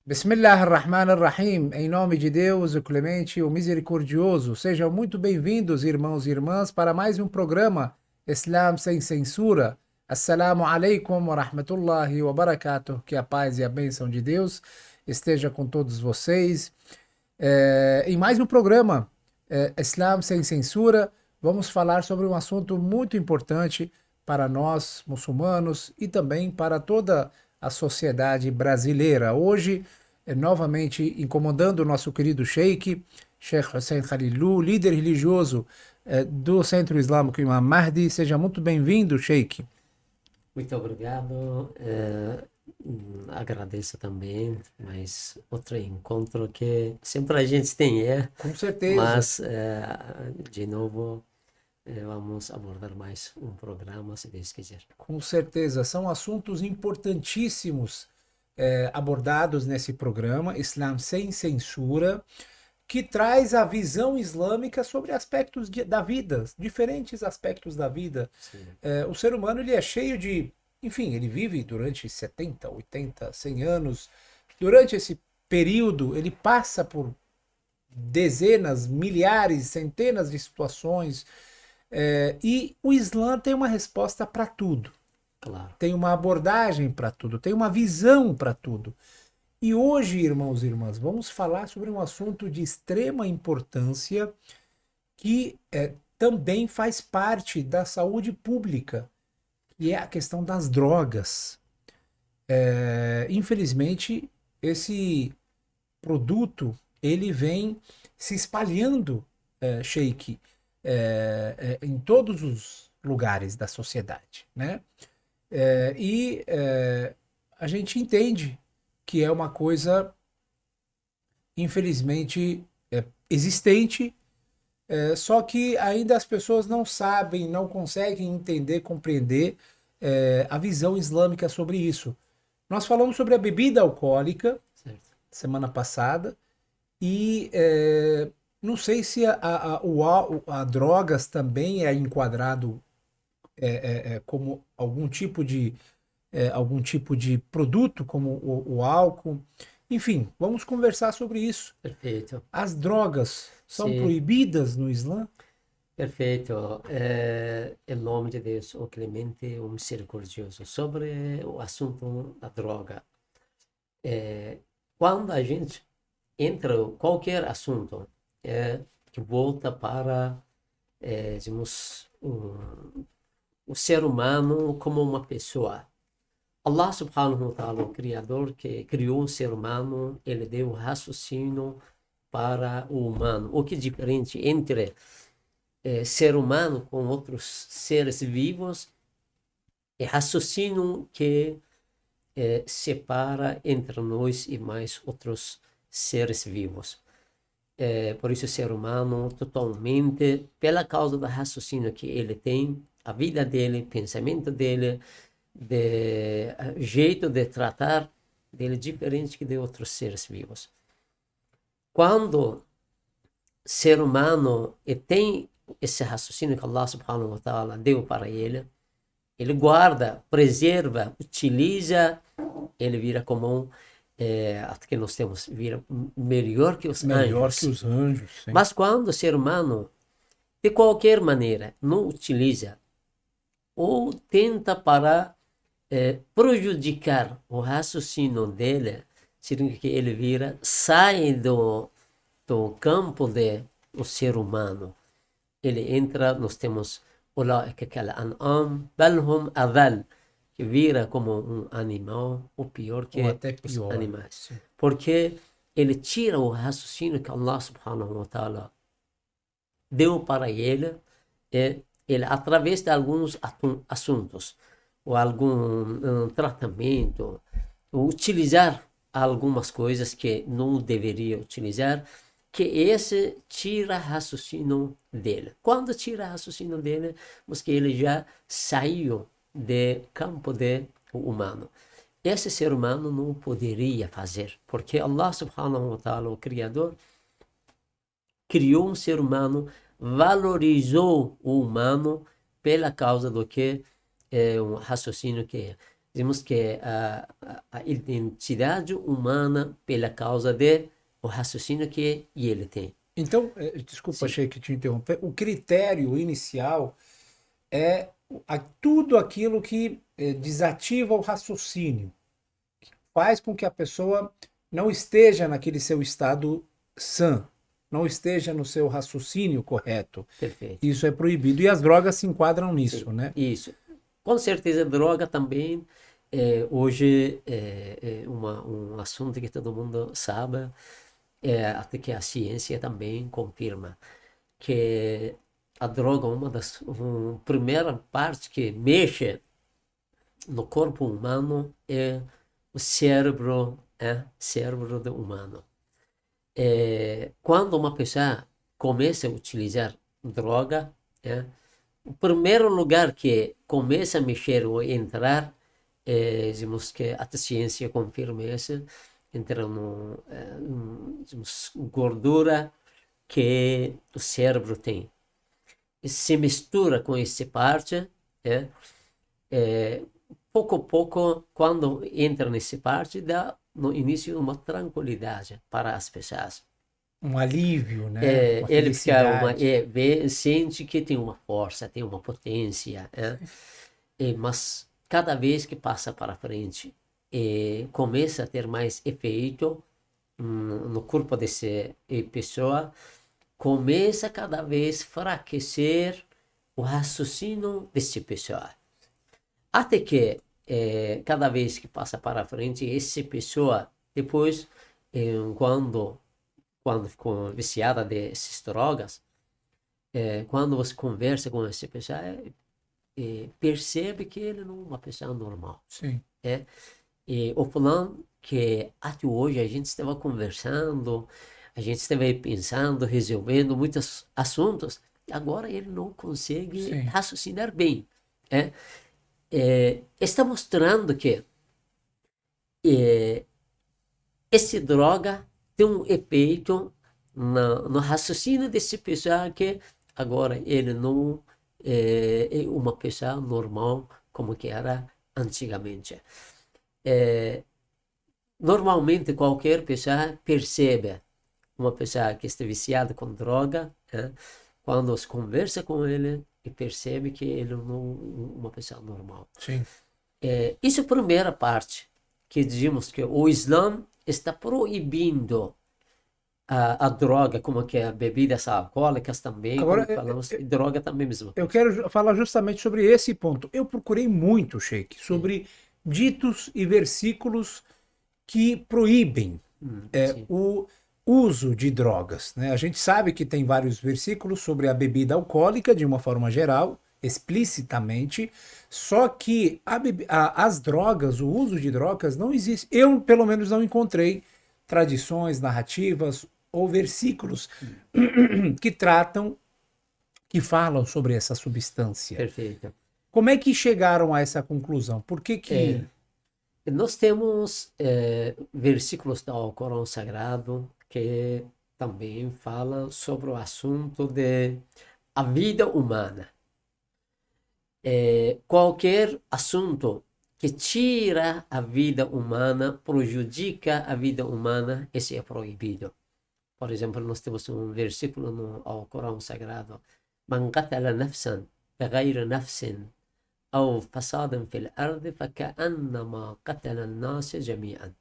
Bismillah ar-Rahman ar-Rahim, em nome de Deus, o clemente, o misericordioso. Sejam muito bem-vindos, irmãos e irmãs, para mais um programa Islam sem censura. Assalamu alaikum wa rahmatullahi wa barakatuh. Que a paz e a bênção de Deus esteja com todos vocês. Em mais um programa Islam sem censura, vamos falar sobre um assunto muito importante para nós, muçulmanos, e também para toda a sociedade brasileira. Hoje, novamente incomodando o nosso querido Sheikh Hussein Khalilou, líder religioso do Centro Islâmico Imam Mahdi. Seja muito bem-vindo, Sheikh. Muito obrigado. Agradeço também, mas outro encontro que sempre a gente tem, Com certeza. mas de novo vamos abordar mais um programa, se Deus quiser. Com certeza, são assuntos importantíssimos abordados nesse programa, Islam sem censura, que traz a visão islâmica sobre aspectos da vida, diferentes aspectos da vida. Sim, O ser humano ele é cheio de, enfim, ele vive durante 70, 80, 100 anos. Durante esse período, ele passa por dezenas, milhares, centenas de situações. E o Islã tem uma resposta para tudo, claro. tem uma abordagem para tudo, tem uma visão para tudo. E hoje, irmãos e irmãs, vamos falar sobre um assunto de extrema importância que também faz parte da saúde pública, e é a questão das drogas. Infelizmente, esse produto ele vem se espalhando, Sheik, em todos os lugares da sociedade, né? A gente entende que é uma coisa, infelizmente, existente, só que ainda as pessoas não sabem, não conseguem entender, compreender a visão islâmica sobre isso. Nós falamos sobre a bebida alcoólica Certo. semana passada e não sei se a drogas também é enquadrado como algum tipo de produto, como o álcool. Enfim, vamos conversar sobre isso. Perfeito. As drogas são Sim, proibidas no Islã? perfeito. Em nome de Deus, o clemente, o misericordioso, sobre o assunto da droga. Quando a gente entra qualquer assunto que volta para, digamos, o ser humano como uma pessoa. Allah subhanahu wa ta'ala, o Criador que criou o ser humano, ele deu raciocínio para o humano. O que é diferente entre ser humano com outros seres vivos é raciocínio que separa entre nós e mais outros seres vivos. Por isso o ser humano totalmente, pela causa do raciocínio que ele tem, a vida dele, pensamento dele, de jeito de tratar dele diferente que de outros seres vivos. Quando ser humano tem esse raciocínio que Allah subhanahu wa ta'ala deu para ele guarda, preserva, utiliza, ele vira como até que nós temos, vira melhor que os Melhor que anjos. os anjos, sim. Mas quando o ser humano, de qualquer maneira, não utiliza ou tenta para prejudicar o raciocínio dele, significa que ele vira, sai do campo do ser humano. Ele entra, nós temos أولئك كالأنعام بل هم أضل, que vira como um animal, ou pior Ou que até os pior. animais. Sim. Porque ele tira o raciocínio que Allah subhanahu wa ta'ala deu para ele, ele através de alguns assuntos, ou algum tratamento, ou utilizar algumas coisas que não deveria utilizar, que esse tira raciocínio dele. Quando tira raciocínio dele, porque ele já saiu do campo do humano. Esse ser humano não poderia fazer, porque Allah subhanahu wa ta'ala, o Criador, criou um ser humano, valorizou o humano pela causa do que um raciocínio que dizemos que a identidade humana pela causa de o raciocínio que ele tem. Então, desculpa, Sim, Sheik, te interromper. O critério inicial é tudo aquilo que desativa o raciocínio, faz com que a pessoa não esteja naquele seu estado sã, não esteja no seu raciocínio correto. perfeito. Isso é proibido. E as drogas se enquadram Sim, nisso, né? isso. Com certeza, droga também hoje é um assunto que todo mundo sabe, até que a ciência também confirma que a droga é uma das primeira parte que mexe no corpo humano é o cérebro do humano. Quando uma pessoa começa a utilizar droga, o primeiro lugar que começa a mexer ou entrar, dizemos que a ciência confirma isso, entra dizemos, gordura que o cérebro tem. E se mistura com essa parte, é, pouco a pouco, quando entra nessa parte, dá no início uma tranquilidade para as pessoas. Um alívio, né? Uma Ele fica felicidade. sente que tem uma força, tem uma potência, mas cada vez que passa para frente, começa a ter mais efeito no corpo dessa pessoa, começa cada vez a enfraquecer o raciocínio dessa pessoa. Até que cada vez que passa para frente, essa pessoa, depois, quando ficou viciada dessas drogas, quando você conversa com essa pessoa, percebe que ele não é uma pessoa normal. Sim. E o fulano que até hoje a gente estava conversando, a gente estava pensando, resolvendo muitos assuntos, agora ele não consegue Sim. raciocinar bem. Está mostrando que essa droga tem um efeito no raciocínio desse pessoa que agora ele não é uma pessoa normal como que era antigamente. Normalmente qualquer pessoa percebe uma pessoa que está viciada com droga, quando se conversa com ele e percebe que ele não é uma pessoa normal. Sim. Isso é a primeira parte, que dizemos que o Islã está proibindo a droga, como que é bebidas alcoólicas também, Agora, como falamos, e droga também mesmo. eu quero falar justamente sobre esse ponto. Eu procurei muito, Sheik, sobre ditos e versículos que proíbem Sim, o uso de drogas, né? A gente sabe que tem vários versículos sobre a bebida alcoólica, de uma forma geral, explicitamente, só que as drogas, o uso de drogas não existe. Eu, pelo menos, não encontrei tradições, narrativas ou versículos que tratam, que falam sobre essa substância. perfeito. Como é que chegaram a essa conclusão? Por que que... Nós temos versículos do Corão Sagrado que também falam sobre o assunto de a vida humana. Qualquer assunto que tira a vida humana, prejudica a vida humana, esse é proibido. Por exemplo, nós temos um versículo no Corão Sagrado: Man qatala nafsan بغير نفس أو فساد في الأرض فكأنما قتل الناس جميعا.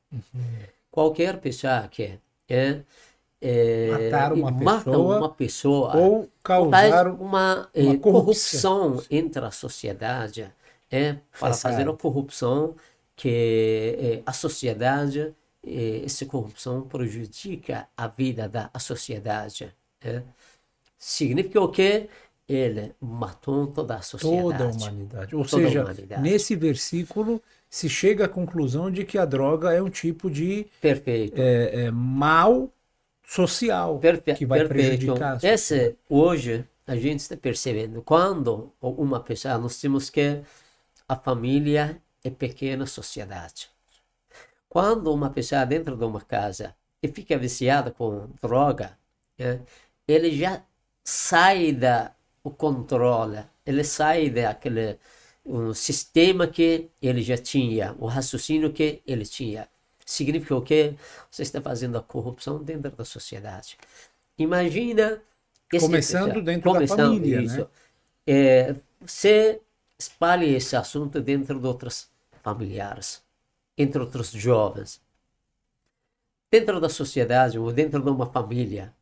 Qualquer pessoa que matar uma mata uma pessoa ou ou faz causar uma uma corrupção. corrupção entre a sociedade, para fazer a Fasad. corrupção que a sociedade, essa corrupção prejudica a vida da sociedade. Significa o quê? Ele matou toda a Toda a sociedade, humanidade. Ou toda a seja, humanidade. nesse versículo se chega à conclusão de que a droga é um tipo de Perfeito. mal social que vai Perfeito. prejudicar a sociedade. Hoje, a gente está percebendo, quando uma pessoa, nós temos que a família é pequena sociedade. Quando uma pessoa dentro de uma casa e fica viciada com droga, ele já sai do controle, ele sai daquele um sistema que ele já tinha, o raciocínio que ele tinha. Significa o quê? Você está fazendo a corrupção dentro da sociedade. Imagina esse Começando pessoal, dentro da começando família, né? isso. Você espalha esse assunto dentro de outros familiares, entre outros jovens. Dentro da sociedade ou dentro de uma família,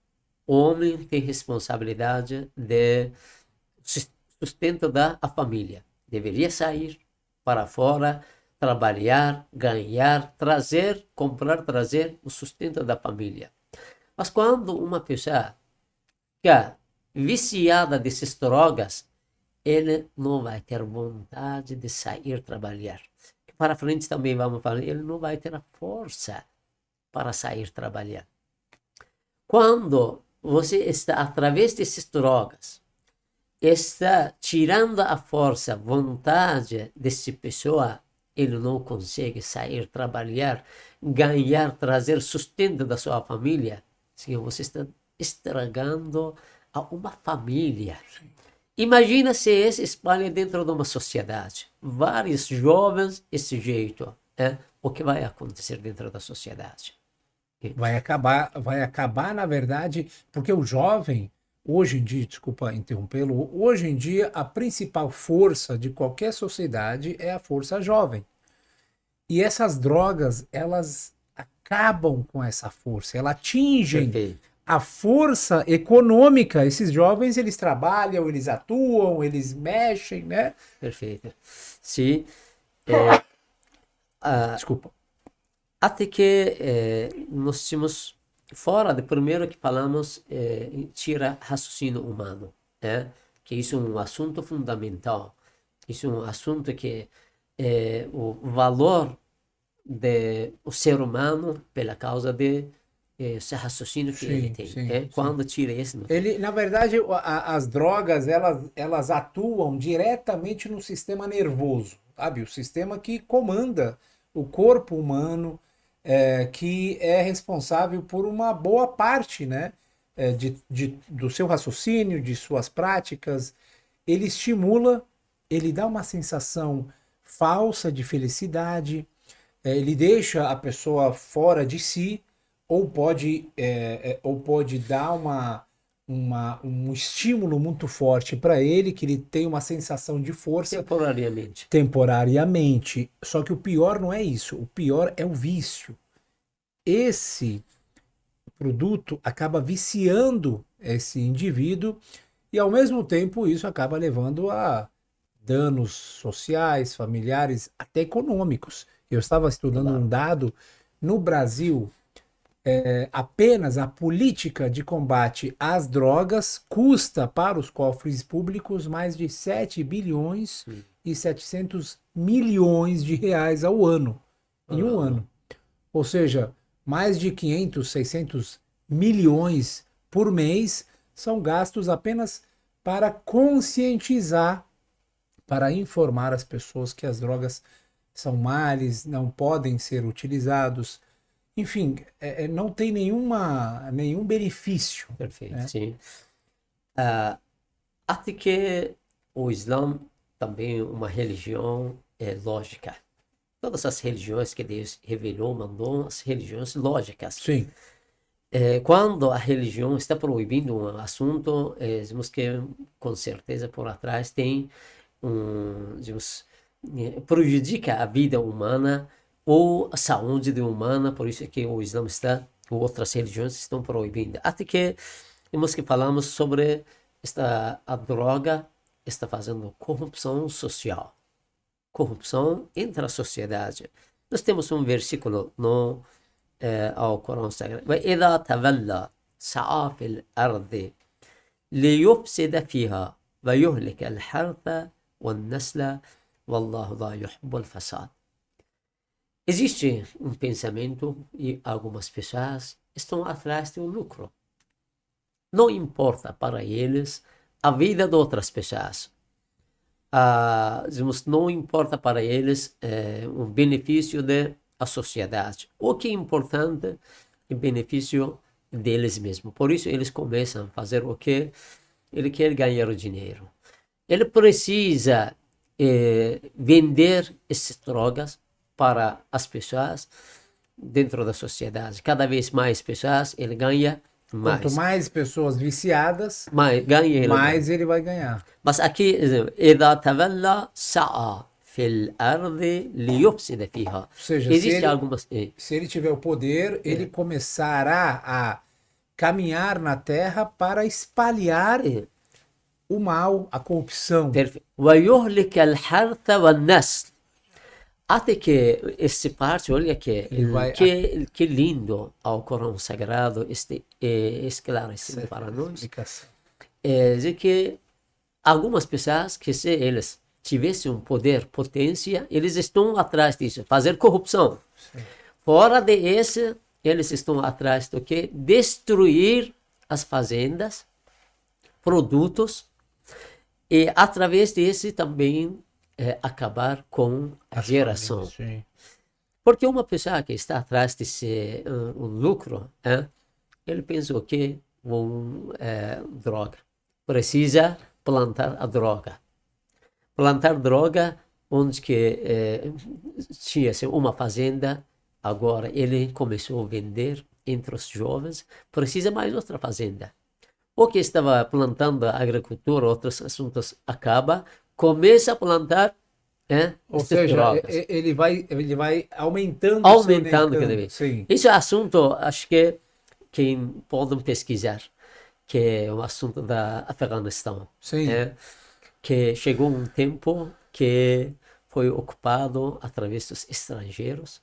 o homem tem responsabilidade de sustento da família. Deveria sair para fora, trabalhar, ganhar, trazer, comprar, trazer o sustento da família. Mas quando uma pessoa fica viciada dessas drogas, ele não vai ter vontade de sair trabalhar. Para frente também vamos falar, ele não vai ter a força para sair trabalhar. Quando você está, através dessas drogas, está tirando a força, vontade dessa pessoa, ele não consegue sair trabalhar, ganhar, trazer sustento da sua família. Sim, você está estragando a uma família. Imagina se esse espalha dentro de uma sociedade. Vários jovens desse jeito. O que vai acontecer dentro da sociedade? Vai acabar, na verdade, porque o jovem, hoje em dia, desculpa interrompê-lo, hoje em dia a principal força de qualquer sociedade é a força jovem. E essas drogas, elas acabam com essa força, elas atingem Perfeito. a força econômica. Esses jovens, eles trabalham, eles atuam, eles mexem, né? Perfeito. Sim. Desculpa. Até que nós tínhamos, fora do primeiro que falamos, tira raciocínio humano, que isso é um assunto fundamental. Isso é um assunto que o valor do ser humano pela causa de esse raciocínio que ele Sim, tem. sim, sim. Quando tira esse, não. Ele, na verdade, as drogas, elas atuam diretamente no sistema nervoso, sabe? O sistema que comanda o corpo humano, que é responsável por uma boa parte, né? Do seu raciocínio, de suas práticas. Ele estimula, ele dá uma sensação falsa de felicidade, ele deixa a pessoa fora de si, ou pode dar um estímulo muito forte para ele, que ele tem uma sensação de força Temporariamente. temporariamente. Só que o pior não é isso, o pior é o vício. Esse produto acaba viciando esse indivíduo e, ao mesmo tempo, isso acaba levando a danos sociais, familiares, até econômicos. Eu estava estudando Claro. um dado no Brasil. Apenas a política de combate às drogas custa para os cofres públicos mais de 7 bilhões e 700 milhões de reais ao ano, em um ano. Ou seja, mais de 500, 600 milhões por mês são gastos apenas para conscientizar, para informar as pessoas que as drogas são males, não podem ser utilizados. Enfim, não tem nenhum benefício. Perfeito, Né? sim. Até que o Islã também é uma religião lógica. Todas as religiões que Deus revelou, mandou, as religiões lógicas. Sim. Quando a religião está proibindo um assunto, digamos que com certeza por atrás tem digamos, prejudica a vida humana ou a saúde humana, por isso é que o Islã está, ou outras religiões estão proibindo. Até que temos que falamos sobre a droga está fazendo corrupção social, corrupção entre a sociedade. Nós temos um versículo no ao Corão Sagrado: وَإِذَا تَوَلَّى سَعَى فِي الْأَرْضِ لِيُفْسِدَ فِيهَا وَيُهْلِكَ الْحَرْثَ وَالنَّسْلَ وَاللَّهُ لَا يُحِبُّ الْفَسَادَ. Existe um pensamento e algumas pessoas estão atrás do lucro. Não importa para eles a vida de outras pessoas. Não importa para eles o benefício da sociedade. O que é importante é o benefício deles mesmos. Por isso eles começam a fazer o que ele quer ganhar dinheiro. Ele precisa vender essas drogas para as pessoas dentro da sociedade. Cada vez mais pessoas, ele ganha Quanto mais. mais pessoas viciadas, ganha ele mais ele vai ganhar. بس أكيد إذا تولى سعى في الأرض ليفسد فيها. Ou seja, Existe algumas. se ele tiver o poder, ele começará a caminhar na terra para espalhar o mal, a corrupção. ويهلك الحرث والنسل. Até que esse parte, olha que lindo ao Corão Sagrado esclarecendo para nós. De que algumas pessoas que se eles tivessem um poder, potência, eles estão atrás disso, fazer corrupção. Sim. Fora desse, eles estão atrás do que? Destruir as fazendas, produtos, e através desse também acabar com a geração. Sim. Porque uma pessoa que está atrás desse lucro, ele pensou que droga, precisa plantar a droga. Plantar droga onde que tinha uma fazenda, agora ele começou a vender entre os jovens, precisa mais outra fazenda. O que estava plantando a agricultura, outros assuntos, acaba, começa a plantar ou seja, drogas. Ele vai aumentando cada vez. Sim. Esse é um assunto, acho que quem podem pesquisar, que é um assunto da Afeganistão. Sim. Que chegou um tempo que foi ocupado através dos estrangeiros,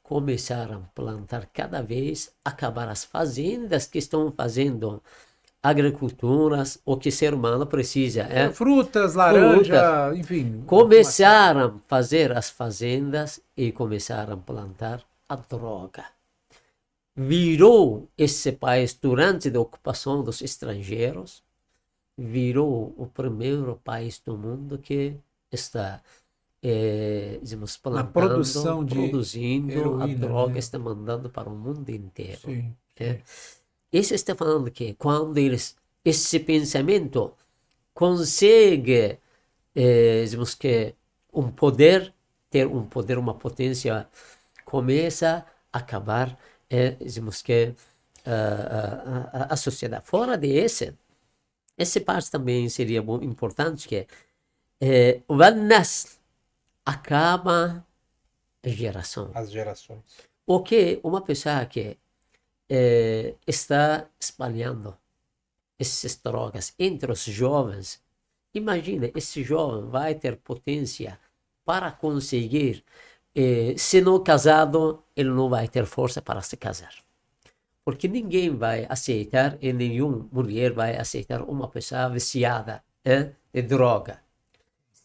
começaram a plantar cada vez, acabar as fazendas que estão fazendo agriculturas, o que o ser humano precisa. Frutas, laranja, enfim. Começaram a fazer as fazendas e começaram a plantar a droga. Virou esse país, durante a ocupação dos estrangeiros, virou o primeiro país do mundo que está plantando, produzindo heroína, a droga, está mandando para o mundo inteiro. Sim. Isso está falando que quando esse pensamento consegue ter um poder, uma potência, começa a acabar a sociedade. Fora desse, essa parte também seria importante, que o nasl acaba a geração. As gerações. O que uma pessoa que está espalhando essas drogas entre os jovens, imagina, esse jovem vai ter potência para conseguir, se não casado, ele não vai ter força para se casar. Porque ninguém vai aceitar, e nenhuma mulher vai aceitar uma pessoa viciada de droga.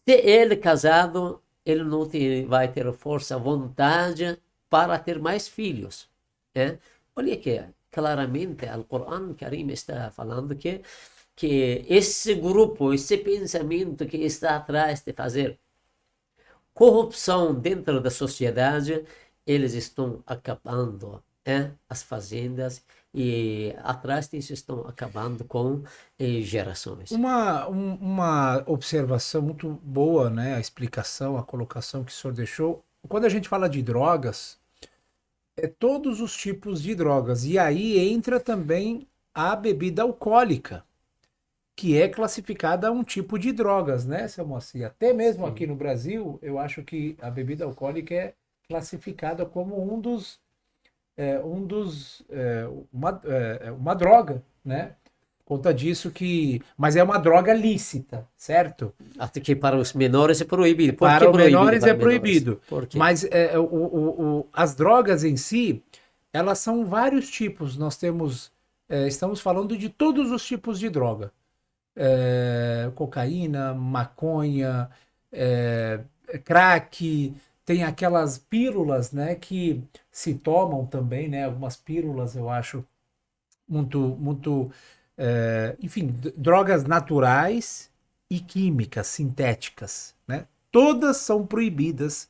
Se ele casado, ele não vai ter força, vontade para ter mais filhos. Olha que claramente o Corão Karim está falando que esse grupo, esse pensamento que está atrás de fazer corrupção dentro da sociedade, eles estão acabando as fazendas, e atrás disso estão acabando com gerações. Uma observação muito boa, né? A explicação, a colocação que o senhor deixou. Quando a gente fala de drogas, todos os tipos de drogas. E aí entra também a bebida alcoólica, que é classificada a um tipo de drogas, né, seu Moacir? Até mesmo aqui no Brasil, eu acho que a bebida alcoólica é classificada como uma droga, né? Conta disso mas é uma droga lícita, certo? Até que para os menores é proibido. Para os menores é proibido. Mas as drogas em si, elas são vários tipos. Nós estamos falando de todos os tipos de droga. Cocaína, maconha, crack, tem aquelas pílulas, né, que se tomam também, né? Algumas pílulas eu acho muito enfim, drogas naturais e químicas, sintéticas, né? Todas são proibidas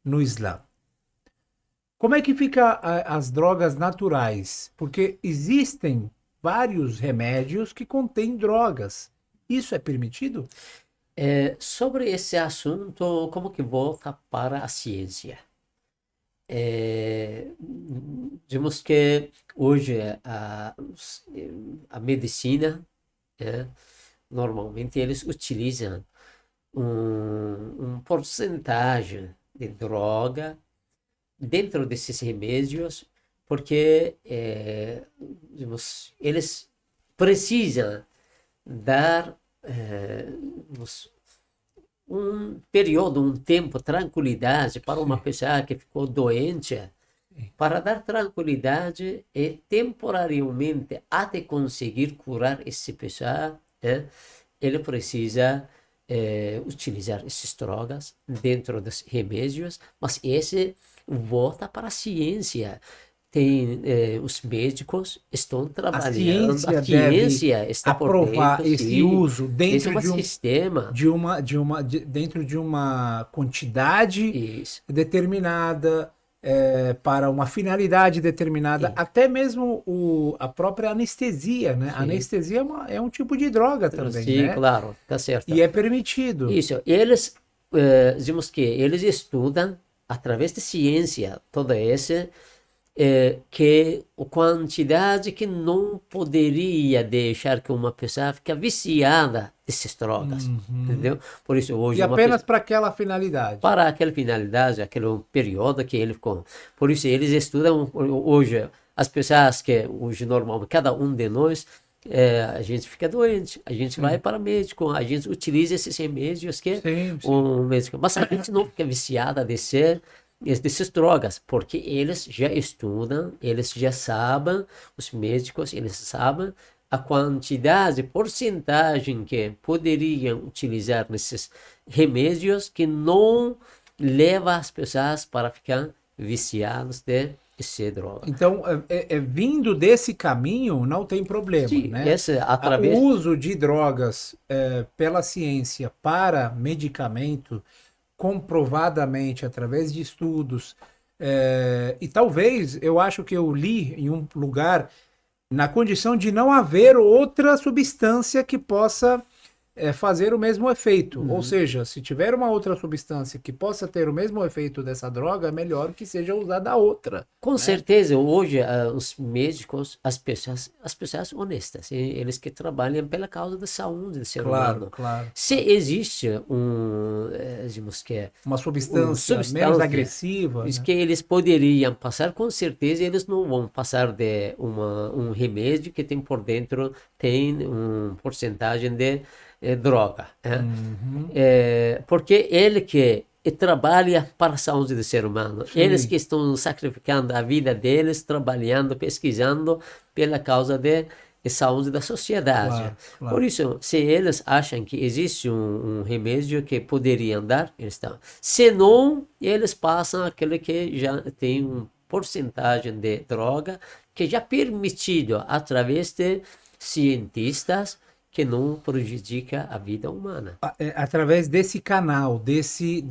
no Islã. Como é que fica as drogas naturais? Porque existem vários remédios que contêm drogas. Isso é permitido? Sobre esse assunto, como que volta para a ciência? É, Digamos que hoje a medicina, né, normalmente eles utilizam um porcentagem de droga dentro desses remédios, porque eles precisam dar digamos, um período, um tempo, tranquilidade para uma Sim, pessoa que ficou doente, sim. para dar tranquilidade e temporariamente até conseguir curar esse pessoa, né, ele precisa utilizar essas drogas dentro dos remédios, mas esse volta para a ciência. Tem, os médicos estão A trabalhando, a ciência deve ciência está por aprovar dentro, esse sim. uso Esse é dentro um sistema. dentro de uma quantidade Isso. determinada, para uma finalidade determinada, É, até mesmo a própria anestesia, né? A sim. anestesia é um tipo de droga também, Sim, né? claro, tá certo. E é permitido. Isso, eles, dizemos que eles estudam através da ciência toda essa, que a quantidade que não poderia deixar que uma pessoa fique viciada dessas drogas, Uhum. entendeu? Por isso E hoje uma apenas pessoa para aquela finalidade. para aquela finalidade, aquele período que ele ficou. Por isso eles estudam hoje as pessoas que hoje normalmente cada um de nós, a gente fica doente, a gente vai Sim, para médico, a gente utiliza esses remédios que sim, sim. o médico, mas a gente não fica viciada dessas drogas, porque eles já estudam, eles já sabem, os médicos, eles sabem a quantidade, porcentagem que poderiam utilizar nesses remédios que não leva as pessoas para ficar viciados de essa droga. Então, vindo desse caminho, não tem problema, Sim, né? essa O através. uso de drogas pela ciência para medicamento, comprovadamente através de estudos, e talvez eu acho que eu li em um lugar na condição de não haver outra substância que possa fazer o mesmo efeito. Ou Uhum. seja, se tiver uma outra substância que possa ter o mesmo efeito dessa droga, é melhor que seja usada a outra, Com né? certeza, hoje os médicos, as pessoas honestas, eles que trabalham pela causa da saúde do ser Claro, humano. claro, Se claro. existe digamos que, Uma uma substância menos substância agressiva, isso né? que eles poderiam passar, com certeza eles não vão passar de um remédio que tem por dentro, tem uma porcentagem de droga, né? Uhum. Porque ele que trabalha para a saúde do ser humano, eles Sim, que estão sacrificando a vida deles, trabalhando, pesquisando pela causa de saúde da sociedade. claro, Por claro. isso, se eles acham que existe um remédio que poderiam dar, eles estão. Se não, eles passam aquele que já tem uma porcentagem de droga que já é permitido através de cientistas que não prejudica a vida humana. Através desse canal, desse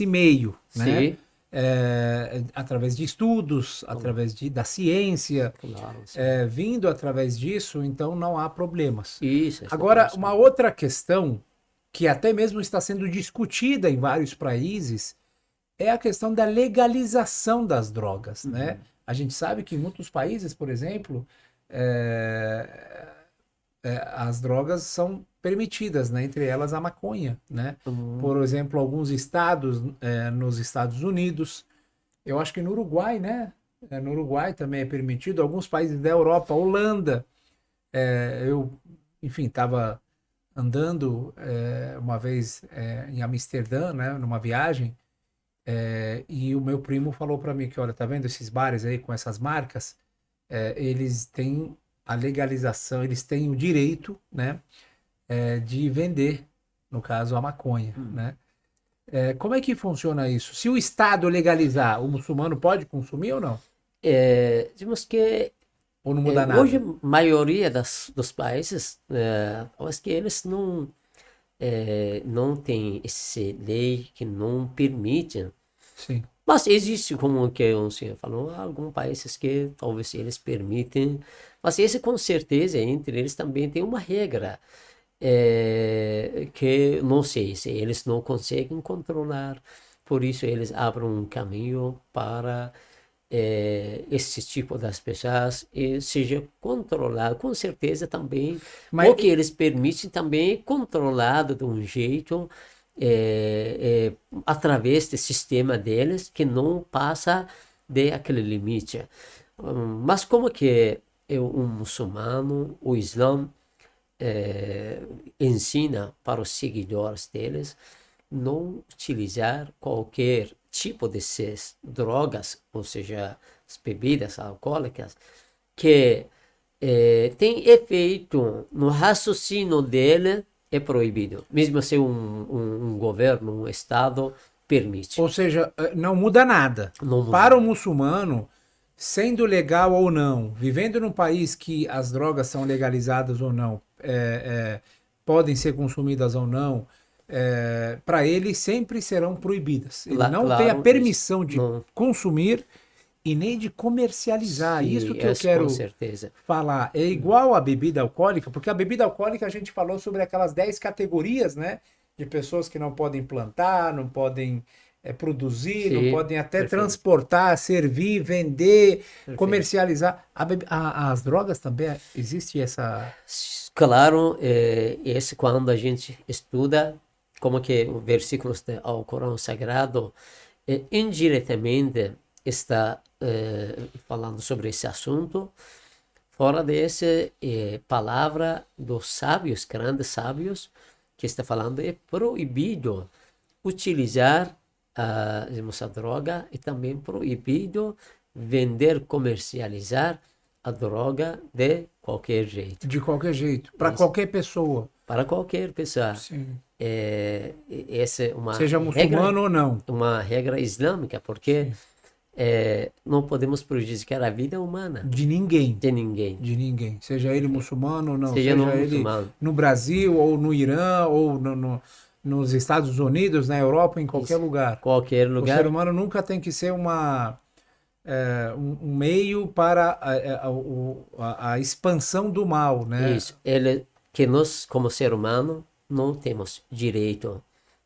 meio, né? Sim, Através de estudos, claro, da ciência, claro, sim. vindo através disso, então não há problemas. Isso, Agora, estamos uma falando. outra questão que até mesmo está sendo discutida em vários países é a questão da legalização das drogas, né? Uhum. A gente sabe que em muitos países, por exemplo, é, as drogas são permitidas, né? Entre elas a maconha, né? Por Hum, exemplo, alguns estados nos Estados Unidos, eu acho que no Uruguai, né? No Uruguai também é permitido, alguns países da Europa, Holanda, eu, enfim, estava andando uma vez em Amsterdã, né? Numa viagem, e o meu primo falou para mim que, olha, tá vendo esses bares aí com essas marcas? Eles têm a legalização, eles têm o direito, né? De vender, no caso, a maconha, hum. né? Como é que funciona isso? Se o Estado legalizar, o muçulmano pode consumir ou não? Digamos que Ou não muda hoje nada? a maioria dos países, eu acho que eles não tem essa lei que não permite. Sim. Mas existe, como que o senhor falou, alguns países que talvez eles permitem, mas esse com certeza entre eles também tem uma regra. que não sei se eles não conseguem controlar, por isso eles abrem um caminho para esse tipo das pessoas seja controlado, com certeza também, Mas o que eles permitem também é controlado de um jeito através do sistema deles que não passa daquele limite. Mas como que um muçulmano, o Islã, ensina para os seguidores deles não utilizar qualquer tipo dessas drogas, ou seja, as bebidas alcoólicas, que tem efeito no raciocínio dele, é proibido, mesmo se um governo, um estado permite. ou seja, não muda nada. Não muda Para o nada. muçulmano, sendo legal ou não, vivendo num país que as drogas são legalizadas ou não, podem ser consumidas ou não, para ele sempre serão proibidas. Ele não tem a Claro, isso. permissão de Não, consumir e nem de comercializar. Isso sim, que eu com quero certeza. falar. É igual à bebida alcoólica, porque a bebida alcoólica a gente falou sobre aquelas 10 categorias, né? De pessoas que não podem plantar, não podem produzir, não Sim, podem até perfeito, transportar, servir, vender, perfeito. comercializar. As drogas também, existe essa. Claro, esse quando a gente estuda como que os versículos do Alcorão Sagrado indiretamente está falando sobre esse assunto. Fora dessa palavra dos sábios, grandes sábios, que está falando é proibido utilizar a droga e também proibido vender, comercializar a droga de qualquer jeito. De qualquer jeito, para Isso. qualquer pessoa. Para qualquer pessoa. Sim. Essa é Seja muçulmano ou não. uma regra islâmica, porque Sim. não podemos prejudicar a vida humana De ninguém. de ninguém, De ninguém. Seja ele muçulmano ou não, seja no seja ele muçulmano. no Brasil, ou no Irã, ou nos Estados Unidos, na Europa, em qualquer Isso. lugar. Qualquer O ser lugar. humano nunca tem que ser um meio para a expansão do mal, né? Isso. Ele, que nós, como ser humano, não temos direito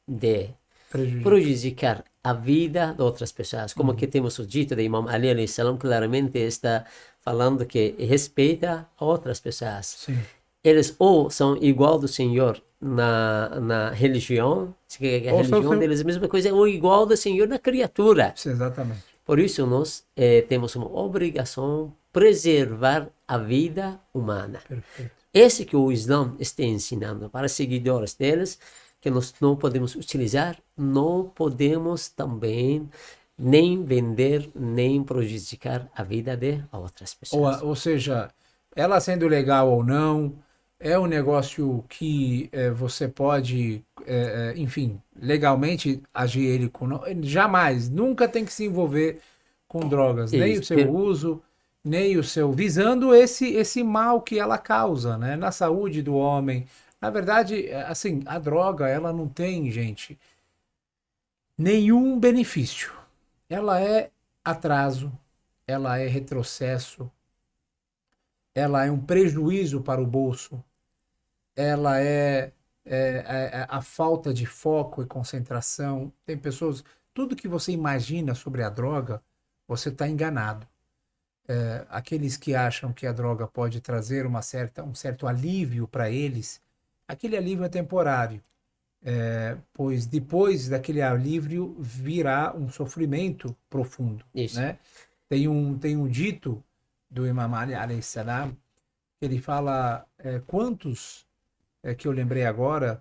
de Prejudica. prejudicar a vida de outras pessoas. Como que temos o dito de Imam Ali, alayhi salam, claramente está falando que respeita outras pessoas. Sim. Eles ou são igual do Senhor na religião, que a Ou são, religião deles é a mesma coisa, ou igual do Senhor na criatura. exatamente. Por isso nós temos uma obrigação preservar a vida humana. Perfeito. Esse que o Islã está ensinando para seguidores deles, que nós não podemos utilizar, não podemos também nem vender, nem prejudicar a vida de outras pessoas. Ou seja, ela sendo legal ou não, é um negócio que você pode, enfim, legalmente agir ele com. Jamais, nunca tem que se envolver com drogas, nem o Isso, seu uso, nem o seu. Visando esse mal que ela causa, né, na saúde do homem. Na verdade, assim, a droga, ela não tem, gente, nenhum benefício. Ela é atraso, ela é retrocesso, ela é um prejuízo para o bolso, ela é a falta de foco e concentração. Tem pessoas, tudo que você imagina sobre a droga, você está enganado. Aqueles que acham que a droga pode trazer um certo alívio para eles, aquele alívio é temporário, pois depois daquele alívio virá um sofrimento profundo, isso. né? Tem um dito do Imam Ali, alayhi salam, ele fala quantos, que eu lembrei agora,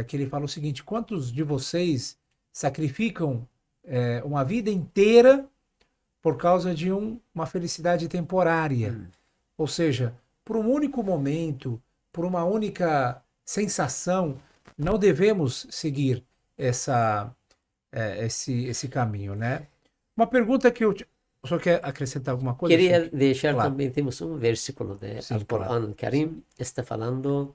que ele fala o seguinte: quantos de vocês sacrificam uma vida inteira por causa de uma felicidade temporária? Ou seja, por um único momento, por uma única sensação, não devemos seguir esse caminho, né? Uma pergunta que o senhor quer acrescentar alguma coisa, Queria Sheik? deixar Claro, também, temos um versículo do sim, claro. Al-Quran Karim, está falando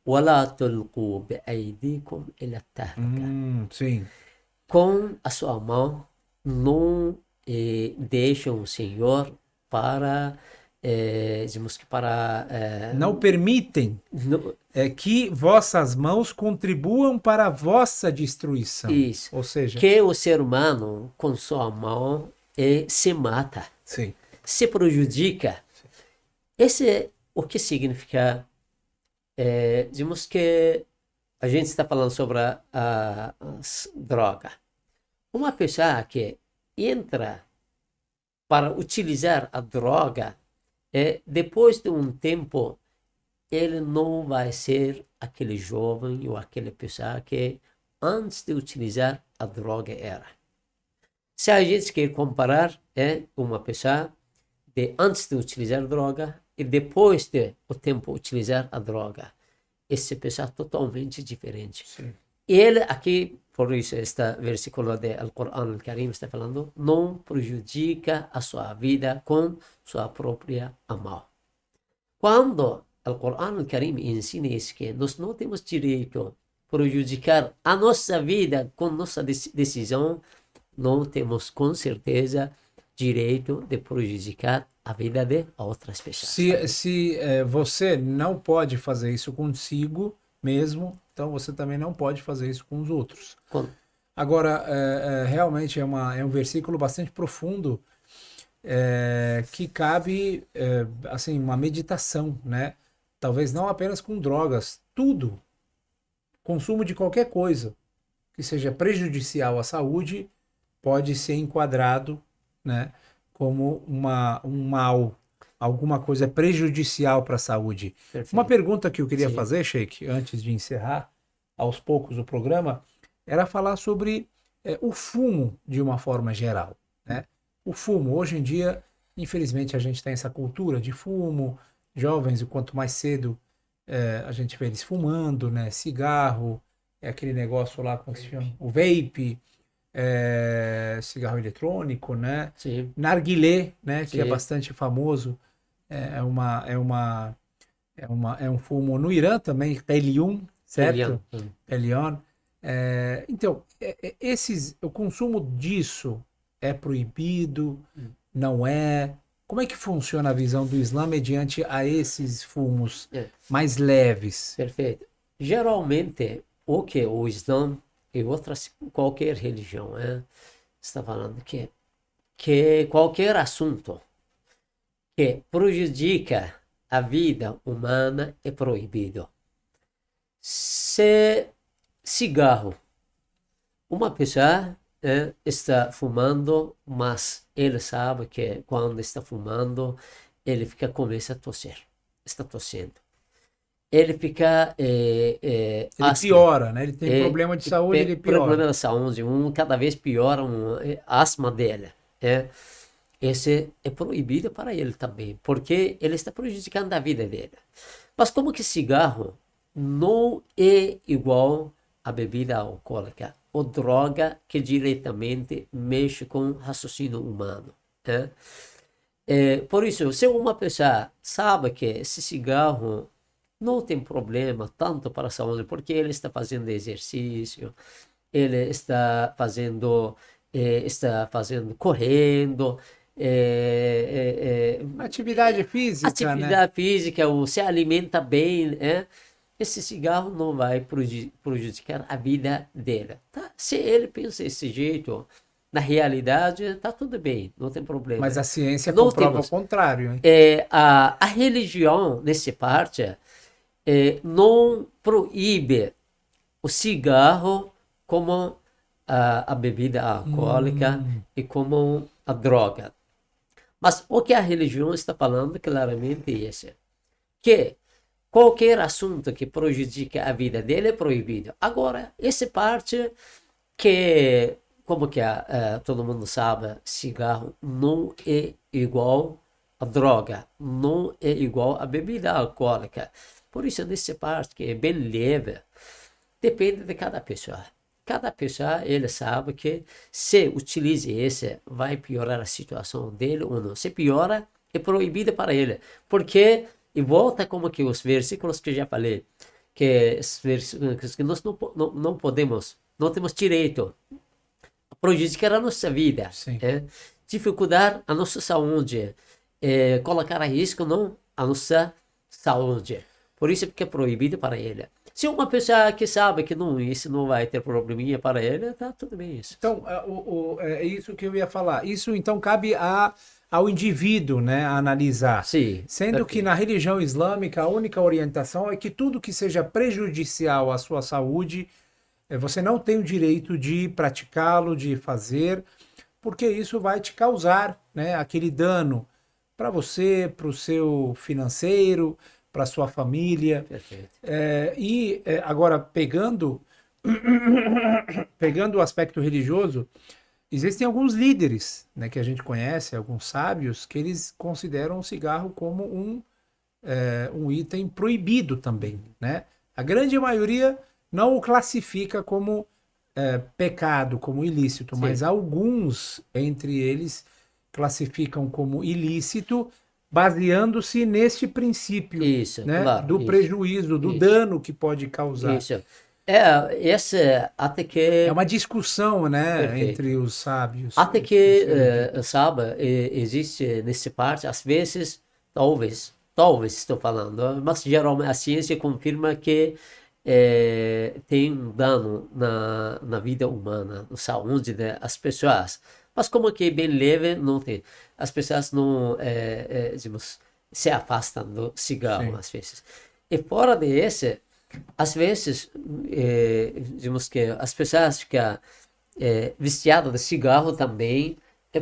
وَلَا تُلْقُوا بِأَيْدِيكُمْ إِلَى التَّهْلُكَةِ. Sim, Com a sua mão, não deixam o Senhor para digamos que para Não permitem no- que vossas mãos contribuam para a vossa destruição. isso, Ou seja, que o ser humano com sua mão se mata, sim, se prejudica. Esse é o que significa, digamos que a gente está falando sobre as drogas. Uma pessoa que entra para utilizar a droga, depois de um tempo, ele não vai ser aquele jovem ou aquela pessoa que antes de utilizar a droga era. Se a gente quer comparar uma pessoa de antes de utilizar a droga e depois de o tempo utilizar a droga, essa pessoa é totalmente diferente. sim. Ele aqui, por isso, este versículo do Alcorão Al-Karim está falando, não prejudica a sua vida com sua própria mão. Quando o Alcorão Al-Karim ensina isso, que nós não temos direito a prejudicar a nossa vida com nossa decisão, não temos com certeza direito de prejudicar a vida de outras pessoas. Se você não pode fazer isso consigo mesmo, então você também não pode fazer isso com os outros. Agora, realmente é um versículo bastante profundo, que cabe assim, uma meditação, né? Talvez não apenas com drogas, tudo, consumo de qualquer coisa que seja prejudicial à saúde pode ser enquadrado, né, como um mal, alguma coisa prejudicial para a saúde. Perfeito. Uma pergunta que eu queria Sim. fazer, Sheik, antes de encerrar aos poucos o programa, era falar sobre o fumo de uma forma geral, né? O fumo, hoje em dia, infelizmente, a gente tem essa cultura de fumo, jovens, o quanto mais cedo a gente vê eles fumando, né? Cigarro, aquele negócio lá, como se chama? O vape, cigarro eletrônico, né? Sim. Narguilé, né? Que é Sim. bastante famoso. É um fumo no Irã também, Elium, certo? Elion. Então, o consumo disso é proibido? Não é? Como é que funciona a visão do Islã mediante a esses fumos mais leves? Perfeito. Geralmente, o que o Islã e qualquer religião está falando que qualquer assunto que prejudica a vida humana é proibido. Se cigarro, uma pessoa está fumando, mas ele sabe que quando está fumando, ele começa a tossir, está tossindo. Ele fica Ele asma. piora, né? Ele tem problema de saúde, ele piora. Problema de saúde, cada vez piora asma dele. Esse é proibido para ele também, porque ele está prejudicando a vida dele. Mas como que cigarro não é igual a bebida alcoólica ou droga que diretamente mexe com o raciocínio humano. Por isso, se uma pessoa sabe que esse cigarro não tem problema tanto para a saúde, porque ele está fazendo exercício, ele está fazendo correndo, Atividade física, né? física, ou se alimenta bem, esse cigarro não vai prejudicar a vida dele. Tá? Se ele pensa desse jeito, na realidade, tá tudo bem, não tem problema. Mas a ciência Não comprova temos. o contrário, hein? A religião, nessa parte, não proíbe o cigarro como a bebida alcoólica e como a droga. Mas o que a religião está falando claramente é isso, que qualquer assunto que prejudica a vida dele é proibido. Agora, essa parte que, como que todo mundo sabe, cigarro não é igual a droga, não é igual a bebida alcoólica. Por isso, nessa parte que é bem leve, depende de cada pessoa. Cada pessoa, ele sabe que se utiliza esse, vai piorar a situação dele ou não. Se piora, é proibido para ele. Porque, e volta como que os versículos que eu já falei, que nós não podemos, não temos direito a prejudicar a nossa vida, Sim. dificultar a nossa saúde, colocar a risco não, a nossa saúde. Por isso que é proibido para ele. Se uma pessoa que sabe que não, isso não vai ter probleminha para ele, tá tudo bem isso. Então, é isso que eu ia falar. Isso então cabe ao indivíduo, né, analisar. Sim, Sendo que perfeito. na religião islâmica a única orientação é que tudo que seja prejudicial à sua saúde, você não tem o direito de praticá-lo, de fazer, porque isso vai te causar, né, aquele dano para você, para o seu financeiro, para sua família. Perfeito. Agora, pegando o aspecto religioso, existem alguns líderes, né, que a gente conhece, alguns sábios, que eles consideram o cigarro como um item proibido também, né? A grande maioria não o classifica como pecado, como ilícito, Sim, mas alguns entre eles classificam como ilícito, baseando-se neste princípio, isso, né, claro, do prejuízo, do isso, dano que pode causar. isso. Esse até É que, uma discussão, né, perfeito. entre os sábios, Até os que, eruditos. sabe, existe nesse parte, às vezes, talvez estou falando, mas geralmente a ciência confirma que tem um dano na vida humana, na saúde das pessoas. Mas como que é bem leve, não tem. As pessoas não, digamos, se afastam do cigarro, Sim. às vezes. E fora desse, às vezes, digamos que as pessoas ficam viciado de cigarro também,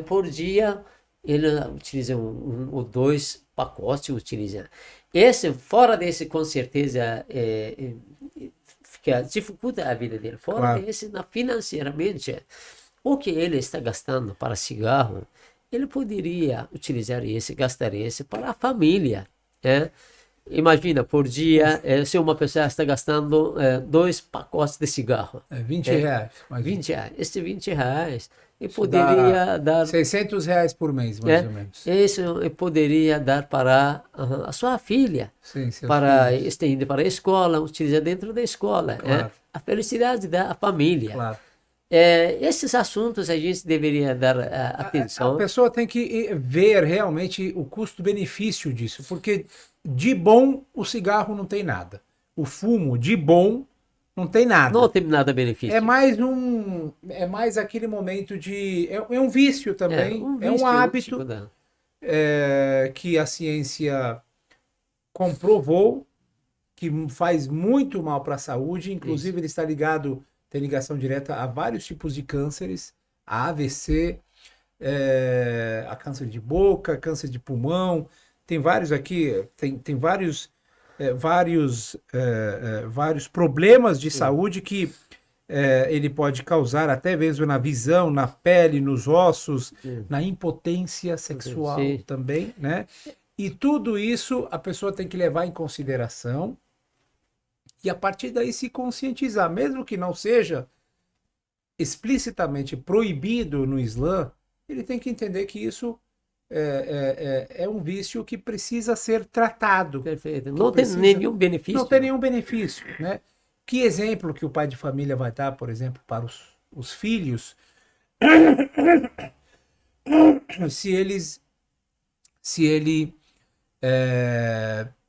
por dia ele utiliza um ou dois pacotes, utiliza. Esse, fora desse, com certeza, dificulta a vida dele. Fora Claro. desse, financeiramente, o que ele está gastando para cigarro, ele poderia utilizar esse, gastar esse para a família, né? Imagina, por dia, se uma pessoa está gastando dois pacotes de cigarro, 20 é, reais, imagina. R$ 20. Este R$ 20 e Isso dá poderia dar, R$ 600 por mês, mais né? ou menos. Isso poderia dar para a sua filha, Sim, seus para filhos. estender para a escola, utilizar dentro da escola, né? Claro, A felicidade da família. claro. Esses assuntos a gente deveria dar A atenção. pessoa tem que ver realmente o custo-benefício disso, porque de bom o cigarro não tem nada. O fumo de bom não tem Não nada. tem nada benefício. É mais aquele momento é um vício também, Um é um vício, um tipo hábito da. que a ciência comprovou que faz muito mal para a saúde, Isso. inclusive ele está ligado, tem ligação direta a vários tipos de cânceres, a AVC, a câncer de boca, câncer de pulmão, tem vários aqui, tem vários problemas de Sim, saúde que ele pode causar até mesmo na visão, na pele, nos ossos, sim, na impotência sexual sim. também, né? E tudo isso a pessoa tem que levar em consideração e a partir daí se conscientizar, mesmo que não seja explicitamente proibido no Islã, ele tem que entender que isso é um vício que precisa ser tratado, Perfeito. que Não tem precisa, nenhum não tem benefício. nenhum benefício, né? Que exemplo que o pai de família vai dar, por exemplo, para os filhos, se eles, se ele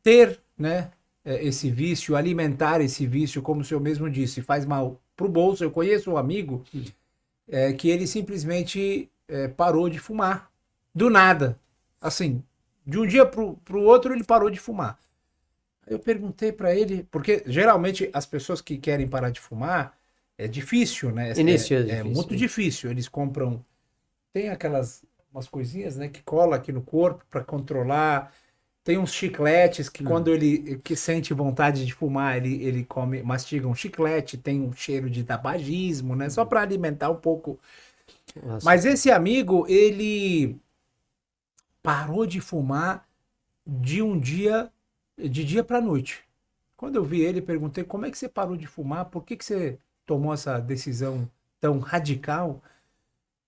ter, né, esse vício, alimentar esse vício, como o senhor mesmo disse, faz mal para o bolso. Eu conheço um amigo que ele simplesmente parou de fumar. Do nada. Assim, de um dia para o outro ele parou de fumar. Eu perguntei para ele, porque geralmente as pessoas que querem parar de fumar é difícil, né? Início é É muito difícil. difícil. Eles compram, tem aquelas umas coisinhas, né, que cola aqui no corpo para controlar. Tem uns chicletes que quando ele que sente vontade de fumar, ele come, mastiga um chiclete, tem um cheiro de tabagismo, né? Só para alimentar um pouco. Nossa, Mas esse amigo, ele parou de fumar de dia para noite. Quando eu vi ele, perguntei como é que você parou de fumar, por que você tomou essa decisão tão radical?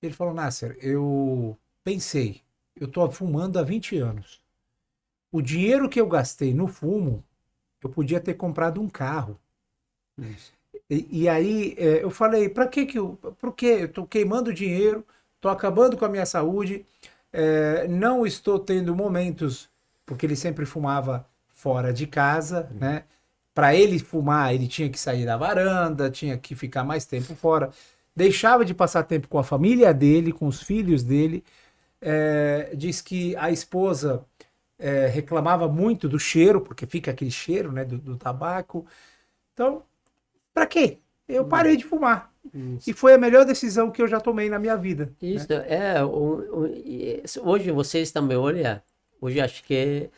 Ele falou, Nasser, eu pensei, eu tô fumando há 20 anos. O dinheiro que eu gastei no fumo, eu podia ter comprado um carro. isso. E aí eu falei, para que eu tô queimando dinheiro, tô acabando com a minha saúde, Não estou tendo momentos, porque ele sempre fumava fora de casa, né? Para ele fumar, ele tinha que sair da varanda, tinha que ficar mais tempo fora. Deixava de passar tempo com a família dele, com os filhos dele. Diz que a esposa reclamava muito do cheiro, porque fica aquele cheiro, né, do tabaco. Então, para quê? Eu parei de fumar. E foi a melhor decisão que eu já tomei na minha vida. Isso Né? hoje vocês também olham, hoje acho que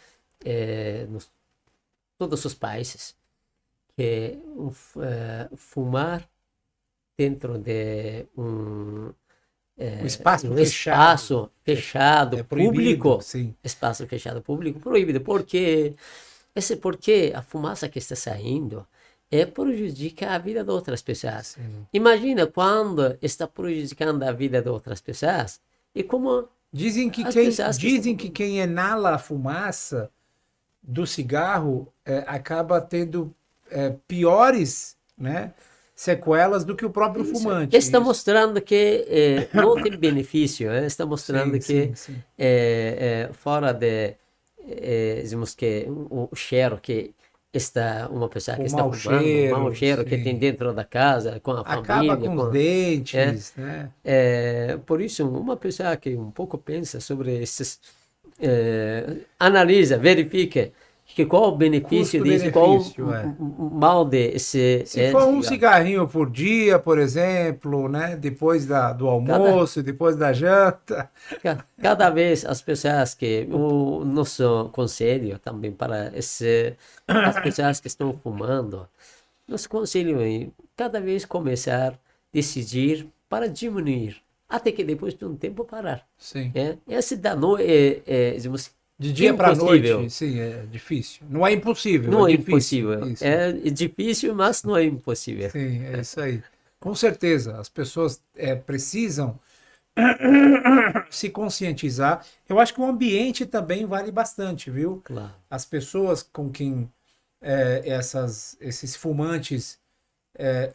todos os países que fumar dentro de O espaço um fechado espaço fechado, é proibido, público, sim. espaço fechado público, proibido, porque a fumaça que está saindo prejudica a vida de outras pessoas. Sim. Imagina quando está prejudicando a vida de outras pessoas e como Dizem que as quem, pessoas que dizem estão... que quem inala a fumaça do cigarro acaba tendo piores, né, sequelas do que o próprio Isso. fumante. Está Isso. mostrando que não tem benefício, está mostrando Sim, que sim, sim. fora de, digamos que o cheiro que está uma pessoa que O está mau fumando, o mau cheiro, cheiro que tem sim. dentro da casa, com a Acaba família, com os é, dentes, né? por isso uma pessoa que um pouco pensa sobre esses, analisa, verifica que qual o benefício disso, qual Custo-benefício, é. o mal desse Se for um cigarro. cigarrinho por dia, por exemplo, né? Depois do Cada, almoço, depois da janta. cada vez as pessoas que o nosso conselho também para as pessoas que estão fumando, nosso conselho é cada vez começar a decidir para diminuir, até que depois de um tempo parar. Sim. Esse não digamos, De dia para noite, impossível. sim, é difícil. Não é impossível, é Não é difícil. impossível. Isso. É difícil, mas não é impossível. Sim, é isso aí. Com certeza, as pessoas precisam se conscientizar. Eu acho que o ambiente também vale bastante, viu? Claro. As pessoas com quem esses fumantes,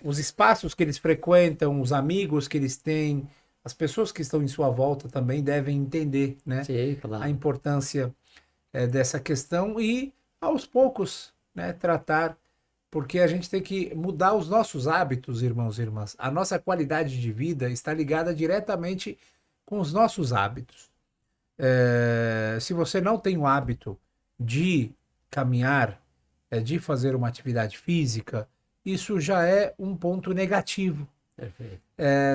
os espaços que eles frequentam, os amigos que eles têm, as pessoas que estão em sua volta também devem entender, né, Sim, a claro. importância dessa questão e, aos poucos, né, tratar, porque a gente tem que mudar os nossos hábitos, irmãos e irmãs. A nossa qualidade de vida está ligada diretamente com os nossos hábitos. Se você não tem o hábito de caminhar, de fazer uma atividade física, isso já é um ponto negativo. Perfeito.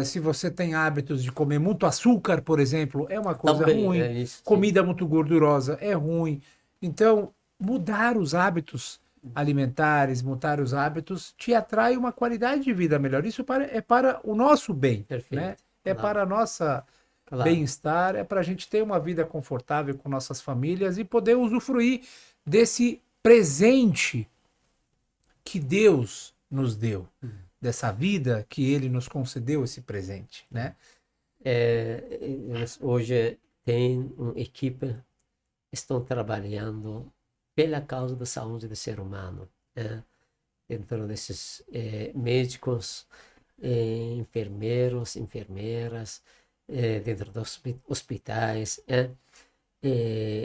Se você tem hábitos de comer muito açúcar, por exemplo, é uma coisa Também ruim. é isso. Sim. Comida muito gordurosa é ruim. Então, mudar os hábitos alimentares, mudar os hábitos, te atrai uma qualidade de vida melhor. Isso é para o nosso bem, Perfeito. né? É Claro. para a nossa Claro. bem-estar, é para a gente ter uma vida confortável com nossas famílias e poder usufruir desse presente que Deus nos deu, dessa vida que Ele nos concedeu esse presente, né? Hoje tem uma equipe que estão trabalhando pela causa da saúde do ser humano, né? Dentro desses médicos, enfermeiros, enfermeiras, dentro dos hospitais,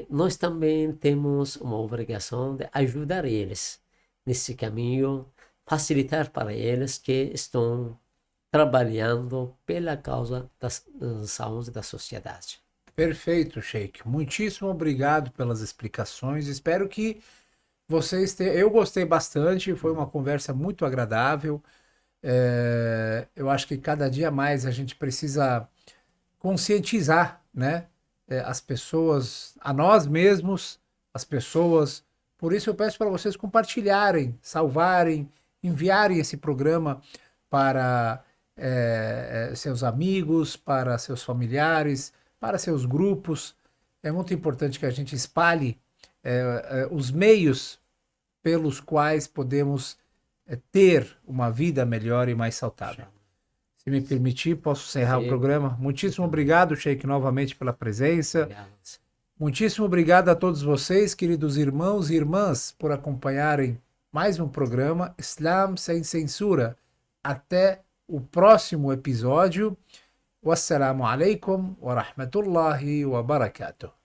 nós também temos uma obrigação de ajudar eles nesse caminho, facilitar para eles que estão trabalhando pela causa da saúde da sociedade. Perfeito, Sheik. Muitíssimo obrigado pelas explicações. Espero que vocês tenham. Eu gostei bastante, foi uma conversa muito agradável. Eu acho que cada dia mais a gente precisa conscientizar, né? As pessoas, a nós mesmos, as pessoas. Por isso eu peço para vocês compartilharem, salvarem, enviarem esse programa para seus amigos, para seus familiares, para seus grupos. É muito importante que a gente espalhe os meios pelos quais podemos ter uma vida melhor e mais saudável. Se me permitir, posso encerrar o programa. Muitíssimo obrigado, Sheik, novamente pela presença. Obrigado. Muitíssimo obrigado a todos vocês, queridos irmãos e irmãs, por acompanharem mais um programa Islam Sem Censura. Até o próximo episódio Wassalamu alaikum wa rahmatullahi wa barakatuh.